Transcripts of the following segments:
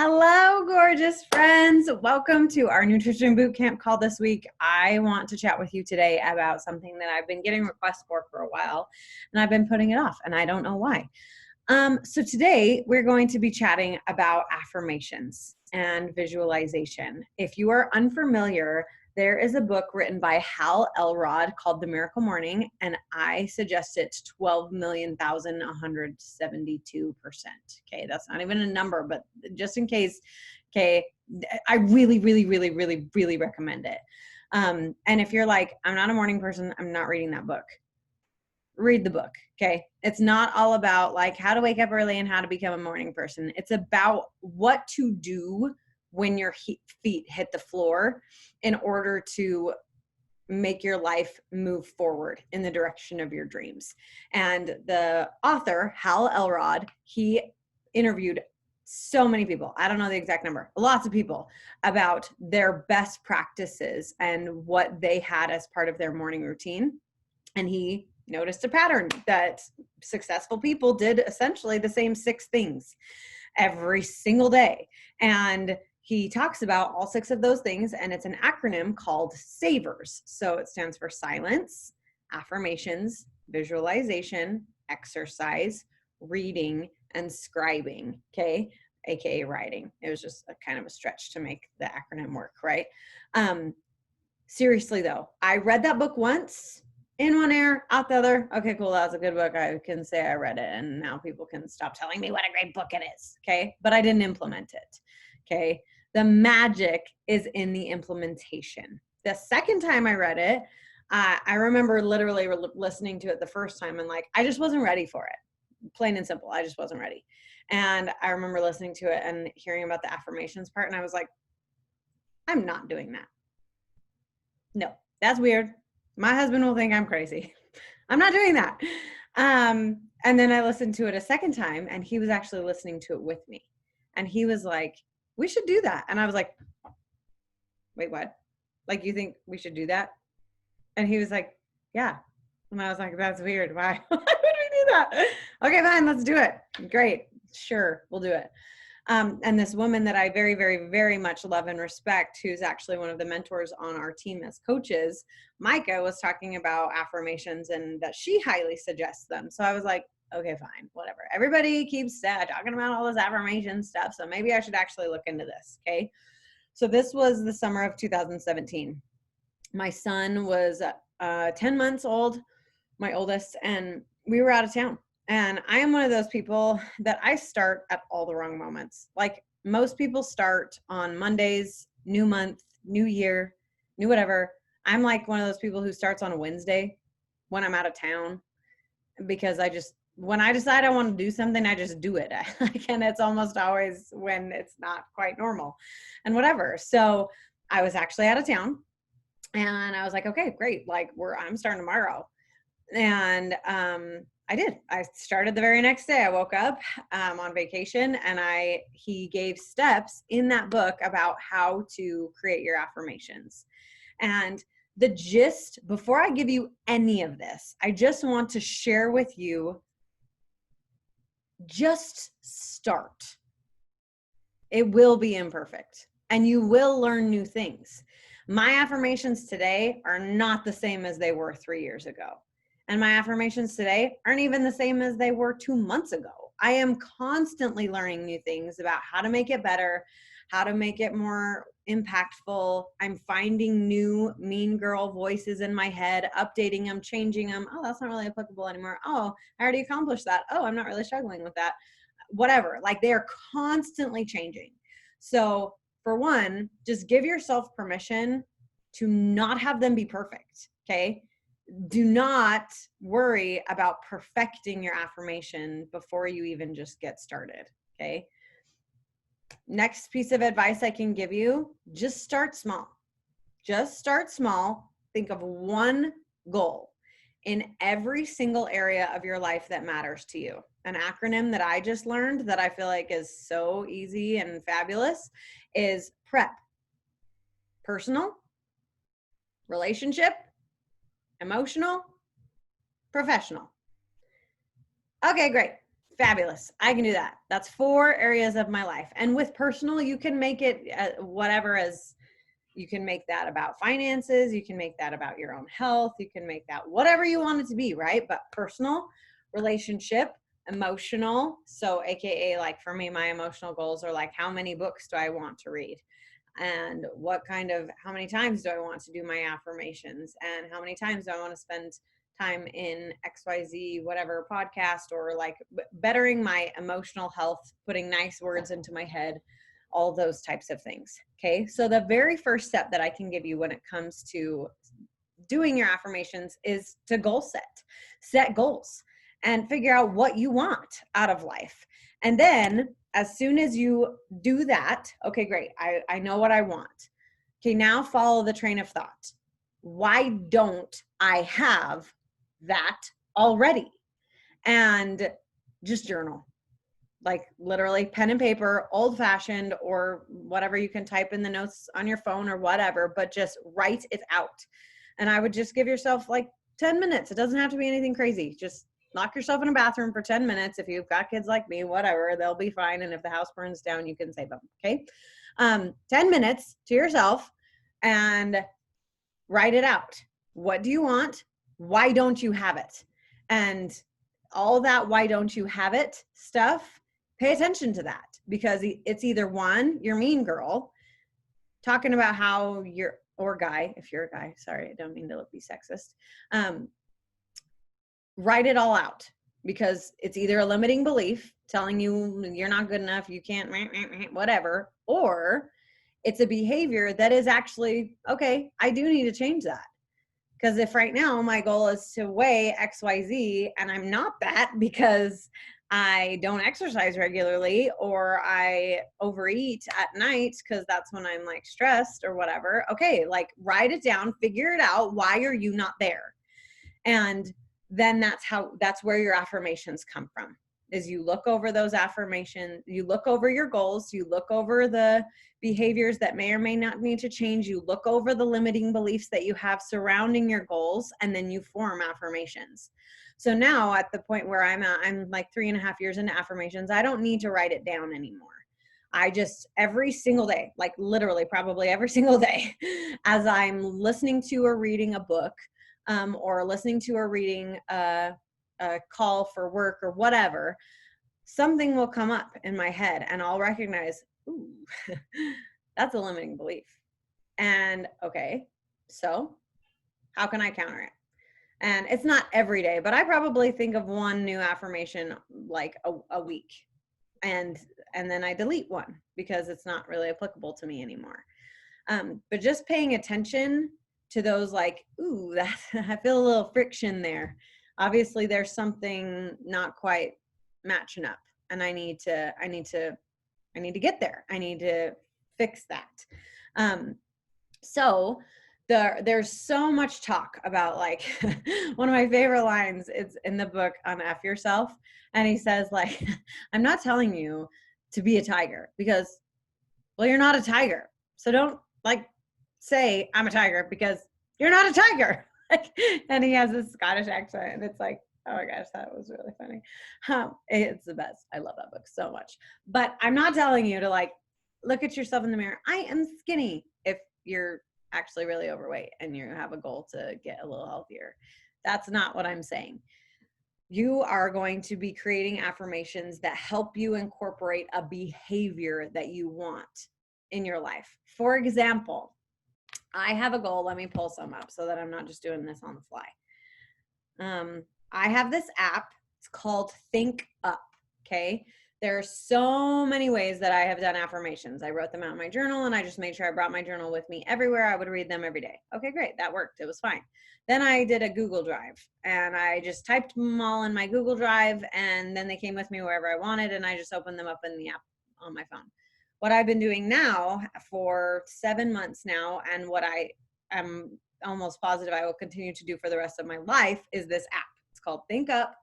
Hello, gorgeous friends. Welcome to our nutrition bootcamp call this week. I want to chat with you today about something that I've been getting requests for a while, and I've been putting it off, and I don't know why. So today we're going to be chatting about affirmations and visualization. If you are unfamiliar, there is a book written by Hal Elrod called The Miracle Morning, and I suggest it 12,172%. Okay, that's not even a number, but just in case, okay, I really recommend it. And if you're like, I'm not a morning person, I'm not reading that book. Read the book, okay? It's not all about like how to wake up early and how to become a morning person. It's about what to do when your feet hit the floor in order to make your life move forward in the direction of your dreams. And the author, Hal Elrod, he interviewed so many people, I don't know the exact number, lots of people, about their best practices and what they had as part of their morning routine. And he noticed a pattern that successful people did essentially the same 6 things every single day. And he talks about all 6 of those things, and it's an acronym called SAVERS. So it stands for silence, affirmations, visualization, exercise, reading, and scribing, okay? AKA writing. It was just a kind of a stretch to make the acronym work, right? Seriously though, I read that book once, in one ear, out the other. Okay, cool, that was a good book. I can say I read it, and now people can stop telling me what a great book it is, okay? But I didn't implement it, okay? The magic is in the implementation. The second time I read it, I remember literally listening to it the first time and like, I just wasn't ready for it. Plain and simple, I just wasn't ready. And I remember listening to it and hearing about the affirmations part, and I was like, I'm not doing that. No, that's weird. My husband will think I'm crazy. I'm not doing that. And then I listened to it a second time, and he was actually listening to it with me. And he was like, we should do that. And I was like, wait, what? Like, you think we should do that? And he was like, yeah. And I was like, that's weird. Why? Why would we do that? Okay, fine, let's do it. Great. Sure, we'll do it. And this woman that I very much love and respect, who's actually one of the mentors on our team as coaches, Micah, was talking about affirmations and that she highly suggests them. So I was like, okay, fine, whatever. Everybody keeps talking about all this affirmation stuff, so maybe I should actually look into this, okay? So this was the summer of 2017. My son was 10 months old, my oldest, and we were out of town. And I am one of those people that I start at all the wrong moments. Like most people start on Mondays, new month, new year, new whatever. I'm like one of those people who starts on a Wednesday when I'm out of town, because when I decide I want to do something, I just do it. And it's almost always when it's not quite normal and whatever. So I was actually out of town, and I was like, okay, great. Like I'm starting tomorrow. And I did. I started the very next day. I woke up on vacation, and he gave steps in that book about how to create your affirmations. And the gist, before I give you any of this, I just want to share with you, just start. It will be imperfect, and you will learn new things. My affirmations today are not the same as they were 3 years ago. And my affirmations today aren't even the same as they were 2 months ago. I am constantly learning new things about how to make it better, how to make it more impactful. I'm finding new mean girl voices in my head, updating them, changing them. Oh, that's not really applicable anymore. Oh, I already accomplished that. Oh, I'm not really struggling with that. Whatever. Like, they are constantly changing. So for one, just give yourself permission to not have them be perfect, okay? Do not worry about perfecting your affirmation before you even just get started, okay? Next piece of advice I can give you, just start small. Just start small. Think of one goal in every single area of your life that matters to you. An acronym that I just learned that I feel like is so easy and fabulous is PREP. Personal, relationship, emotional, professional. Okay, great. Fabulous. I can do that. That's 4 areas of my life. And with personal, you can make it whatever as you can make that about finances. You can make that about your own health. You can make that whatever you want it to be, right? But personal, relationship, emotional. So AKA like for me, my emotional goals are like, how many books do I want to read? And how many times do I want to do my affirmations? And how many times do I want to spend time in XYZ, whatever podcast, or like bettering my emotional health, putting nice words into my head, all those types of things. Okay. So the very first step that I can give you when it comes to doing your affirmations is to set goals and figure out what you want out of life. And then as soon as you do that, okay, great. I know what I want. Okay. Now follow the train of thought. Why don't I have that already? And just journal, like literally pen and paper, old fashioned, or whatever you can type in the notes on your phone or whatever, but just write it out. And I would just give yourself like 10 minutes. It doesn't have to be anything crazy. Just lock yourself in a bathroom for 10 minutes. If you've got kids like me, whatever, they'll be fine. And if the house burns down, you can save them. Okay. 10 minutes to yourself and write it out. What do you want? Why don't you have it? And all that why don't you have it stuff, pay attention to that, because it's either one, you're mean girl, talking about how or guy, if you're a guy, sorry, I don't mean to be sexist. Write it all out, because it's either a limiting belief telling you you're not good enough, you can't, whatever, or it's a behavior that is actually, okay, I do need to change that. Because if right now my goal is to weigh XYZ and I'm not that because I don't exercise regularly, or I overeat at night because that's when I'm like stressed or whatever. Okay, like write it down, figure it out. Why are you not there? And then that's where your affirmations come from, is you look over those affirmations, you look over your goals, you look over the behaviors that may or may not need to change, you look over the limiting beliefs that you have surrounding your goals, and then you form affirmations. So now at the point where I'm at, I'm like 3.5 years into affirmations, I don't need to write it down anymore. I just every single day, like literally probably every single day, as I'm listening to or reading a book, or listening to or reading a call for work or whatever, something will come up in my head and I'll recognize, ooh, that's a limiting belief. And okay, so how can I counter it? And it's not every day, but I probably think of one new affirmation like a week. And then I delete one because it's not really applicable to me anymore. But just paying attention to those, like, ooh, I feel a little friction there. Obviously there's something not quite matching up, and I need to get there. I need to fix that. So there's so much talk about, like, one of my favorite lines is in the book on F Yourself. And he says, like, I'm not telling you to be a tiger because, well, you're not a tiger. So don't like say I'm a tiger because you're not a tiger. And he has this Scottish accent, and it's like, oh my gosh, that was really funny. It's the best. I love that book so much. But I'm not telling you to like look at yourself in the mirror. I am skinny if you're actually really overweight and you have a goal to get a little healthier. That's not what I'm saying. You are going to be creating affirmations that help you incorporate a behavior that you want in your life. For example, I have a goal. Let me pull some up so that I'm not just doing this on the fly. I have this app. It's called Think Up. Okay. There are so many ways that I have done affirmations. I wrote them out in my journal, and I just made sure I brought my journal with me everywhere. I would read them every day. Okay, great. That worked. It was fine. Then I did a Google Drive, and I just typed them all in my Google Drive, and then they came with me wherever I wanted, and I just opened them up in the app on my phone. What I've been doing now for 7 months now, and what I am almost positive I will continue to do for the rest of my life, is this app. It's called Think Up.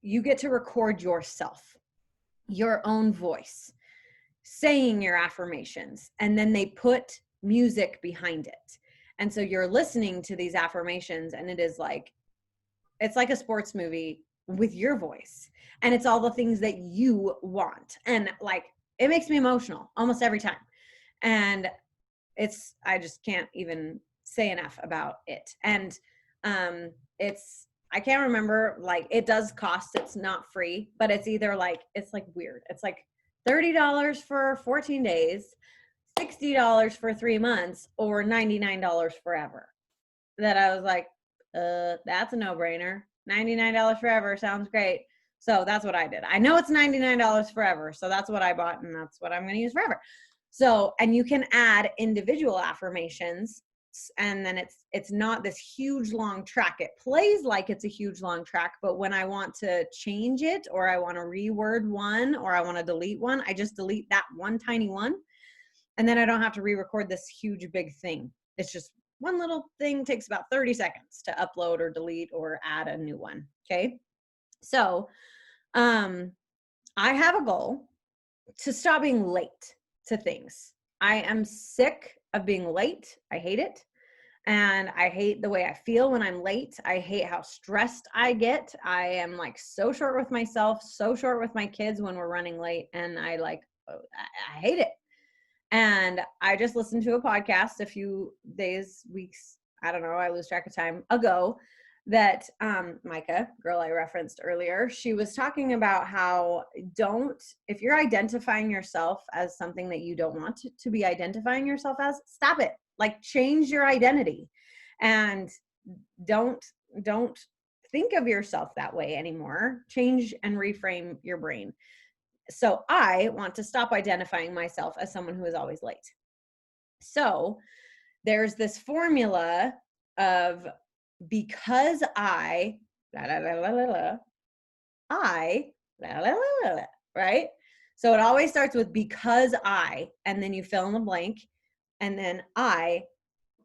You get to record yourself, your own voice, saying your affirmations, and then they put music behind it. And so you're listening to these affirmations, and it's like a sports movie with your voice. And it's all the things that you want. And like, it makes me emotional almost every time. And I just can't even say enough about it. And I can't remember, like, it does cost, it's not free, but it's either like, it's like weird. It's like $30 for 14 days, $60 for 3 months, or $99 forever. That I was like, that's a no-brainer. $99 forever sounds great. So that's what I did. I know it's $99 forever. So that's what I bought, and that's what I'm going to use forever. So, and you can add individual affirmations, and then it's not this huge long track. It plays like it's a huge long track, but when I want to change it, or I want to reword one, or I want to delete one, I just delete that one tiny one. And then I don't have to re-record this huge big thing. It's just one little thing, takes about 30 seconds to upload or delete or add a new one. Okay. So, I have a goal to stop being late to things. I am sick of being late. I hate it. And I hate the way I feel when I'm late. I hate how stressed I get. I am like so short with myself, so short with my kids when we're running late. And I hate it. And I just listened to a podcast a few days, weeks, I don't know, I lose track of time ago, that Micah, girl I referenced earlier, she was talking about how if you're identifying yourself as something that you don't want to be identifying yourself as, stop it. Like, change your identity, and don't think of yourself that way anymore. Change and reframe your brain. So I want to stop identifying myself as someone who is always late. So there's this formula of, because I, right? So it always starts with because I, and then you fill in the blank, and then I,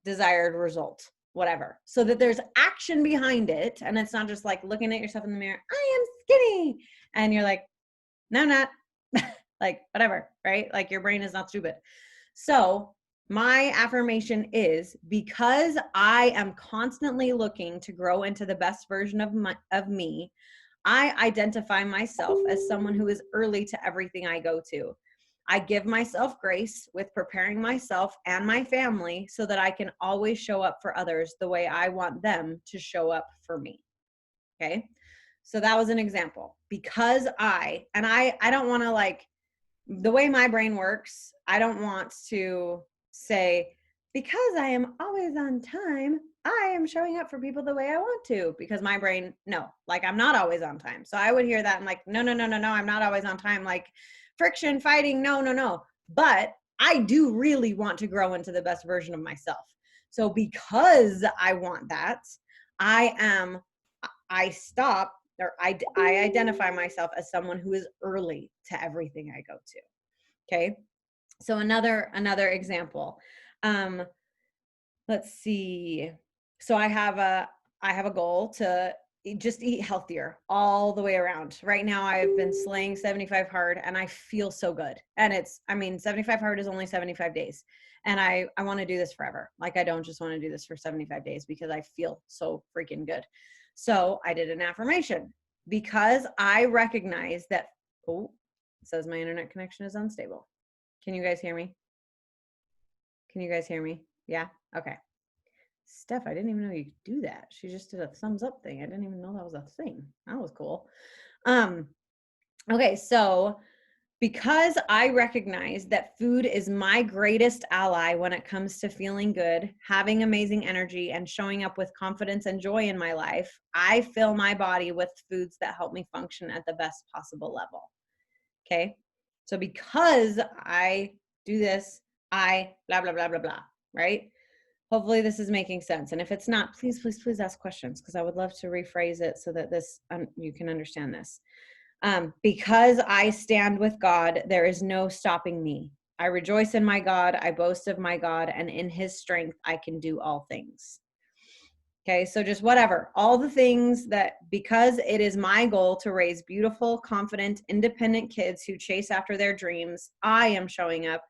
desired result, whatever. So that there's action behind it. And it's not just like looking at yourself in the mirror, I am skinny. And you're like, no, I'm not. Like, whatever, right? Like, your brain is not stupid. So my affirmation is, because I am constantly looking to grow into the best version of me, I identify myself as someone who is early to everything I go to. I give myself grace with preparing myself and my family so that I can always show up for others the way I want them to show up for me. Okay. So that was an example. Because I don't want to, like, the way my brain works, I don't want to say, because I am always on time, I am showing up for people the way I want to, because my brain, no, like, I'm not always on time. So I would hear that and like, no, I'm not always on time. Like, friction, fighting, no. But I do really want to grow into the best version of myself. So because I want that, I identify myself as someone who is early to everything I go to. Okay. So another example. Let's see. So I have a goal to just eat healthier all the way around. Right now I've been slaying 75 hard and I feel so good. And 75 hard is only 75 days. And I want to do this forever. Like, I don't just want to do this for 75 days because I feel so freaking good. So I did an affirmation, because I recognize that, it says my internet connection is unstable. Can you guys hear me? Yeah? Okay. Steph, I didn't even know you could do that. She just did a thumbs up thing. I didn't even know that was a thing. That was cool. Okay, so because I recognize that food is my greatest ally when it comes to feeling good, having amazing energy, and showing up with confidence and joy in my life, I fill my body with foods that help me function at the best possible level. Okay? So because I do this, I blah, blah, blah, blah, blah, right? Hopefully this is making sense. And if it's not, please ask questions, because I would love to rephrase it so that you can understand this. Because I stand with God, there is no stopping me. I rejoice in my God, I boast of my God, and in his strength I can do all things. Okay, so just whatever, all the things that, because it is my goal to raise beautiful, confident, independent kids who chase after their dreams, I am showing up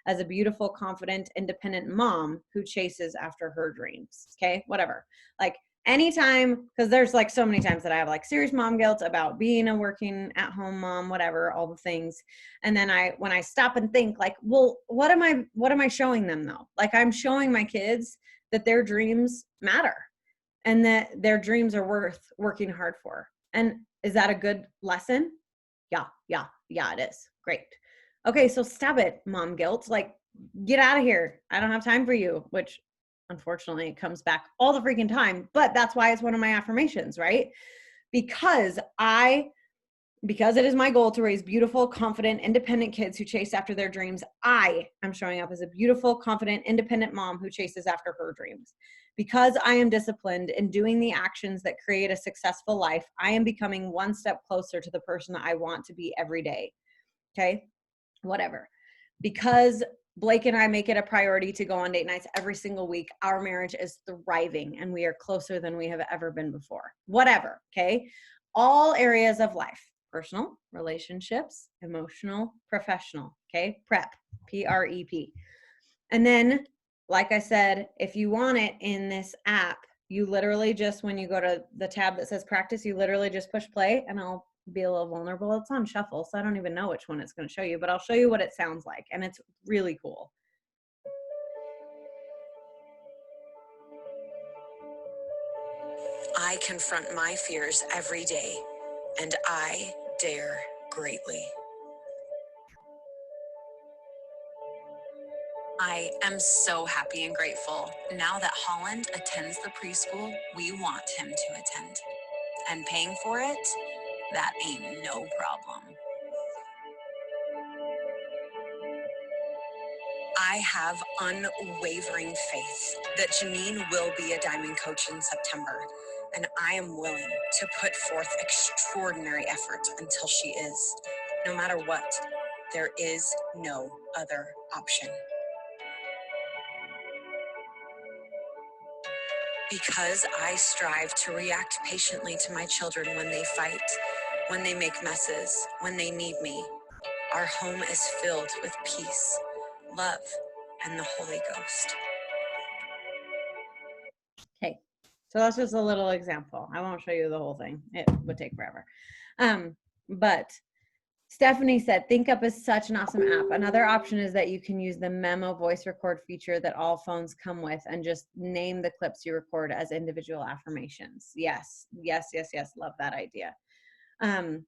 as a beautiful, confident, independent mom who chases after her dreams. Okay, whatever. Like, anytime, because there's like so many times that I have like serious mom guilt about being a working at home mom, whatever, all the things. And then when I stop and think like, well, what am I showing them though? Like I'm showing my kids that their dreams matter and that their dreams are worth working hard for. And is that a good lesson? Yeah, it is. Great. Okay, so stop it, mom guilt. Like, get out of here. I don't have time for you, which unfortunately comes back all the freaking time. But that's why it's one of my affirmations, right? Because it is my goal to raise beautiful, confident, independent kids who chase after their dreams. I am showing up as a beautiful, confident, independent mom who chases after her dreams. Because I am disciplined in doing the actions that create a successful life, I am becoming one step closer to the person that I want to be every day. Okay? Whatever. Because Blake and I make it a priority to go on date nights every single week, our marriage is thriving and we are closer than we have ever been before. Whatever. Okay? All areas of life. Personal, relationships, emotional, professional, okay? PrEP, P-R-E-P. And then, like I said, if you want it in this app, you literally just, when you go to the tab that says practice, you literally just push play, and I'll be a little vulnerable. It's on shuffle, so I don't even know which one it's going to show you, but I'll show you what it sounds like, and it's really cool. I confront my fears every day, and I dare greatly. I am so happy and grateful now that Holland attends the preschool we want him to attend. And paying for it, that ain't no problem. I have unwavering faith that Janine will be a diamond coach in September, and I am willing to put forth extraordinary effort until she is. No matter what, there is no other option. Because I strive to react patiently to my children when they fight, when they make messes, when they need me, our home is filled with peace, love, and the Holy Ghost. Okay, so that's just a little example. I won't show you the whole thing. It would take forever. But Stephanie said, ThinkUp is such an awesome app. Another option is that you can use the Memo voice record feature that all phones come with and just name the clips you record as individual affirmations. Yes. Love that idea. And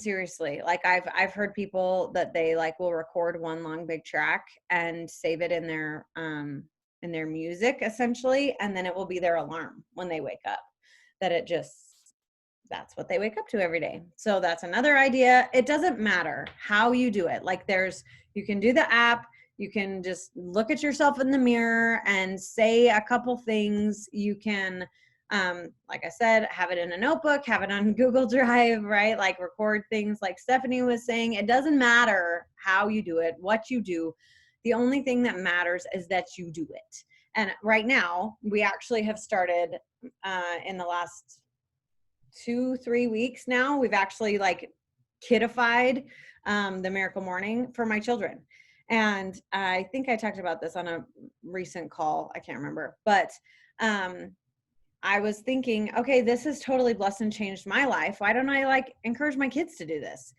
seriously, like I've heard people that they like will record one long big track and save it in their music essentially, and then it will be their alarm when they wake up, that's what they wake up to every day. So that's another idea. It doesn't matter how you do it. Like you can do the app, you can just look at yourself in the mirror and say a couple things. You can, like I said, have it in a notebook, have it on Google Drive, right? Like record things like Stephanie was saying. It doesn't matter how you do it, what you do. The only thing that matters is that you do it. And right now, we actually have started in the last 2-3 weeks now, we've actually like kidified the Miracle Morning for my children. And I think I talked about this on a recent call. I can't remember, but I was thinking, okay, this has totally blessed and changed my life. Why don't I like encourage my kids to do this?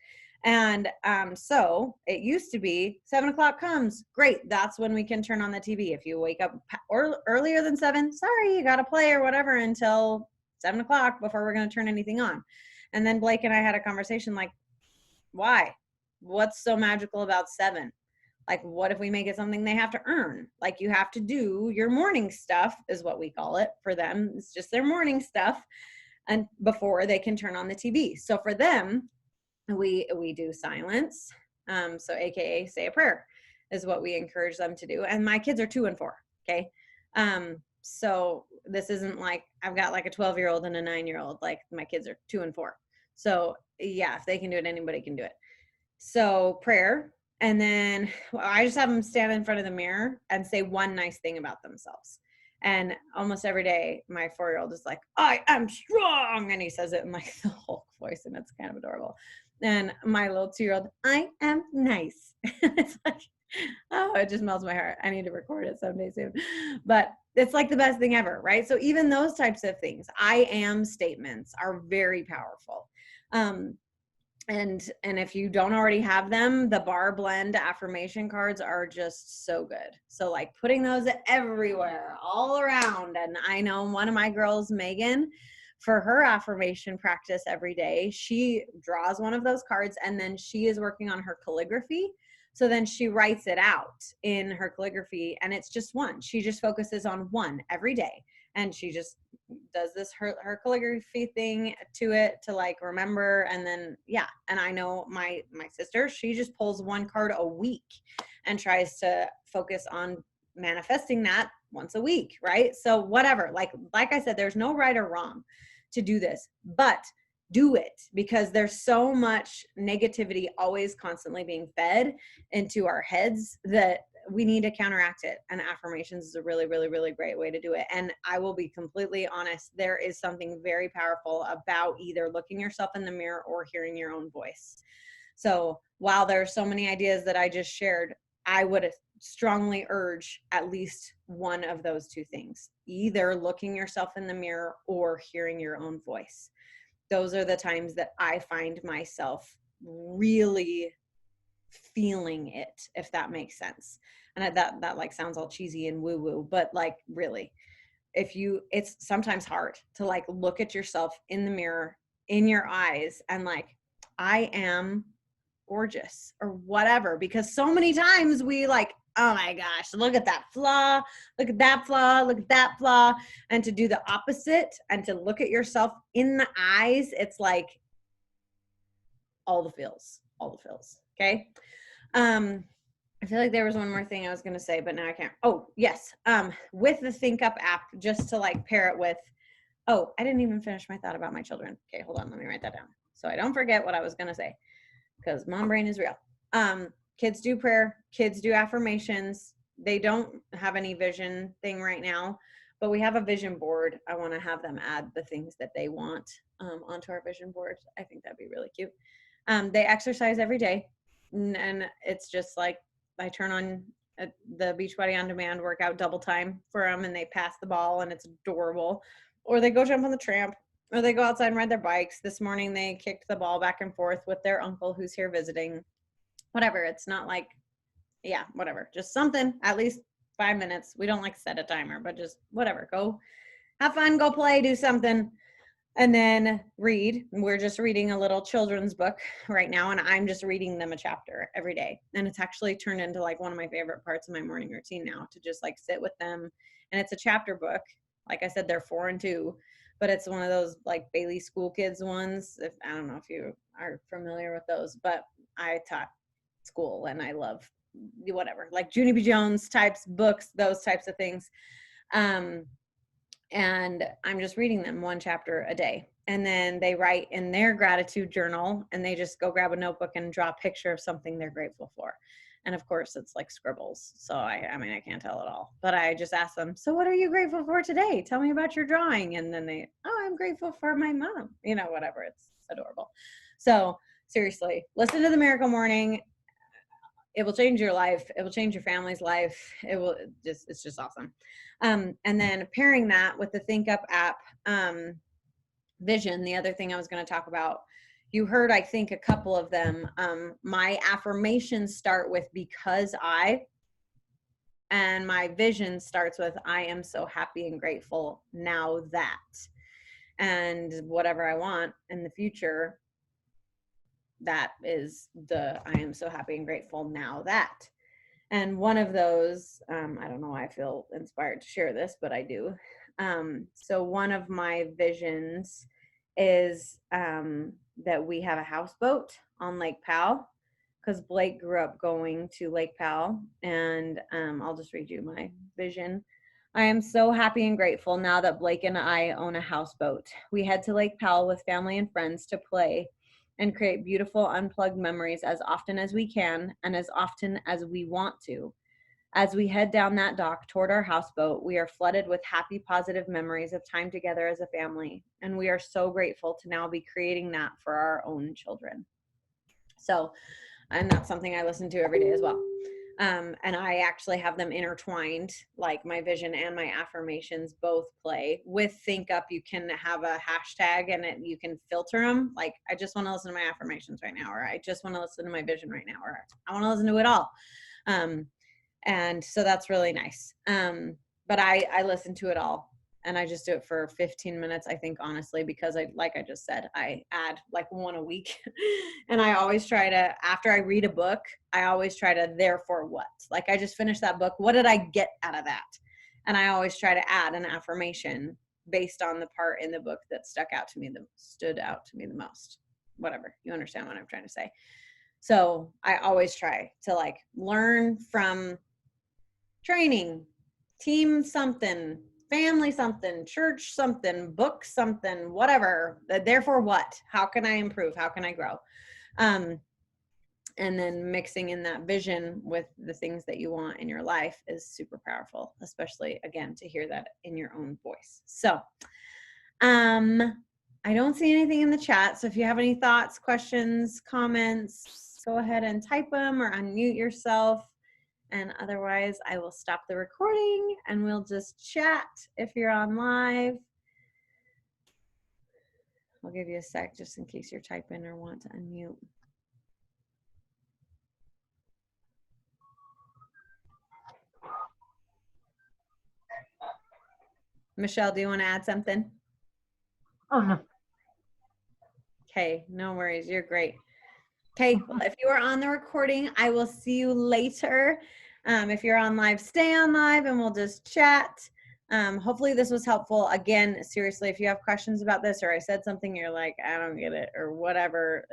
And so it used to be 7:00 comes. Great. That's when we can turn on the TV. If you wake up or earlier than 7, sorry, you got to play or whatever until 7:00 before we're going to turn anything on. And then Blake and I had a conversation like, why? What's so magical about 7? Like, what if we make it something they have to earn? Like, you have to do your morning stuff is what we call it for them. It's just their morning stuff and before they can turn on the TV. So for them, we do silence. So AKA say a prayer is what we encourage them to do. And my kids are 2 and 4. Okay. So this isn't like I've got like a 12-year-old and a 9-year-old, like my kids are 2 and 4. So yeah, if they can do it, anybody can do it. So prayer. And then I just have them stand in front of the mirror and say one nice thing about themselves. And almost every day, my 4-year-old is like, I am strong. And he says it in like the Hulk voice, and it's kind of adorable. And my little 2-year-old, I am nice. It's like, Oh, it just melts my heart. I need to record it someday soon. But it's like the best thing ever, right? So even those types of things, I am statements are very powerful. And if you don't already have them, the bar blend affirmation cards are just so good. So like putting those everywhere, all around. And I know one of my girls, Megan, for her affirmation practice every day, she draws one of those cards and then she is working on her calligraphy. So then she writes it out in her calligraphy and it's just one. She just focuses on one every day. And she just does this her calligraphy thing to it to like remember. And then and I know my sister, she just pulls one card a week and tries to focus on manifesting that once a week, right? So whatever, like I said, there's no right or wrong to do this, but do it, because there's so much negativity always constantly being fed into our heads that we need to counteract it. And affirmations is a really, really, really great way to do it. And I will be completely honest, there is something very powerful about either looking yourself in the mirror or hearing your own voice. So while there are so many ideas that I just shared, I would strongly urge at least one of those two things, either looking yourself in the mirror or hearing your own voice. Those are the times that I find myself really feeling it, if that makes sense. And that like sounds all cheesy and woo woo, but like really, it's sometimes hard to like look at yourself in the mirror, in your eyes, and like, I am gorgeous or whatever, because so many times we like, oh my gosh, look at that flaw, look at that flaw, look at that flaw. And to do the opposite and to look at yourself in the eyes, it's like all the feels. Okay. I feel like there was one more thing I was going to say, but now I can't. Oh, yes. With the Think Up app, just to like pair it with, oh, I didn't even finish my thought about my children. Okay, hold on. Let me write that down so I don't forget what I was going to say, because mom brain is real. Kids do prayer. Kids do affirmations. They don't have any vision thing right now, but we have a vision board. I want to have them add the things that they want onto our vision board. I think that'd be really cute. They exercise every day, and it's just like I turn on the Beachbody On Demand workout double time for them, and they pass the ball, and it's adorable. Or they go jump on the tramp, or they go outside and ride their bikes. This morning they kicked the ball back and forth with their uncle who's here visiting. Whatever. It's not like, whatever. Just something, at least 5 minutes. We don't like set a timer, but just whatever. Go have fun, go play, do something. And then read. We're just reading a little children's book right now, and I'm just reading them a chapter every day. And it's actually turned into like one of my favorite parts of my morning routine now, to just like sit with them. And it's a chapter book. Like I said, they're 4 and 2, but it's one of those like Bailey School Kids ones. I don't know if you are familiar with those, but I taught school and I love whatever, like Junie B. Jones types books, those types of things. And I'm just reading them one chapter a day. And then they write in their gratitude journal, and they just go grab a notebook and draw a picture of something they're grateful for. And of course it's like scribbles. So I mean, I can't tell it all, but I just ask them, so what are you grateful for today? Tell me about your drawing. And then I'm grateful for my mom, whatever. It's adorable. So seriously, listen to the Miracle Morning. It will change your life. It will change your family's life. It's just awesome. And then pairing that with the Think Up app, vision, the other thing I was going to talk about, you heard, I think, a couple of them. My affirmations start with because and my vision starts with I am so happy and grateful now that, and whatever I want in the future, that is the I am so happy and grateful now that. And one of those, I don't know why I feel inspired to share this, but I do. So one of my visions is that we have a houseboat on Lake Powell, because Blake grew up going to Lake Powell. And I'll just read you my vision. I am so happy and grateful now that Blake and I own a houseboat. We head to Lake Powell with family and friends to play and create beautiful unplugged memories as often as we can and as often as we want to. As we head down that dock toward our houseboat, we are flooded with happy, positive memories of time together as a family, and we are so grateful to now be creating that for our own children. So, and that's something I listen to every day as well. And I actually have them intertwined, like my vision and my affirmations both play. With Think Up, you can have a hashtag and you can filter them. Like, I just want to listen to my affirmations right now, or I just want to listen to my vision right now, or I want to listen to it all. And so that's really nice. But I listen to it all, and I just do it for 15 minutes, I think, honestly, because like I just said, I add like one a week. And I always try to, after I read a book, I always try to, therefore what? Like, I just finished that book. What did I get out of that? And I always try to add an affirmation based on the part in the book that stood out to me the most. Whatever, you understand what I'm trying to say. So I always try to like learn from training, team something, family something, church something, book something, whatever. Therefore what? How can I improve? How can I grow? And then mixing in that vision with the things that you want in your life is super powerful, especially, again, to hear that in your own voice. So I don't see anything in the chat. So if you have any thoughts, questions, comments, go ahead and type them or unmute yourself. And otherwise, I will stop the recording and we'll just chat if you're on live. I'll give you a sec just in case you're typing or want to unmute. Michelle, do you want to add something? Oh, no. Okay, no worries. You're great. Okay, well, if you are on the recording, I will see you later. If you're on live, stay on live and we'll just chat. Hopefully this was helpful. Again, seriously, if you have questions about this or I said something you're like, I don't get it or whatever,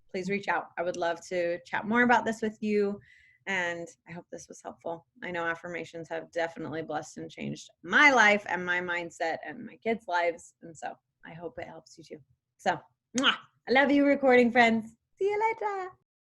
please reach out. I would love to chat more about this with you. And I hope this was helpful. I know affirmations have definitely blessed and changed my life and my mindset and my kids' lives. And so I hope it helps you too. So, I love you, recording friends. See you later.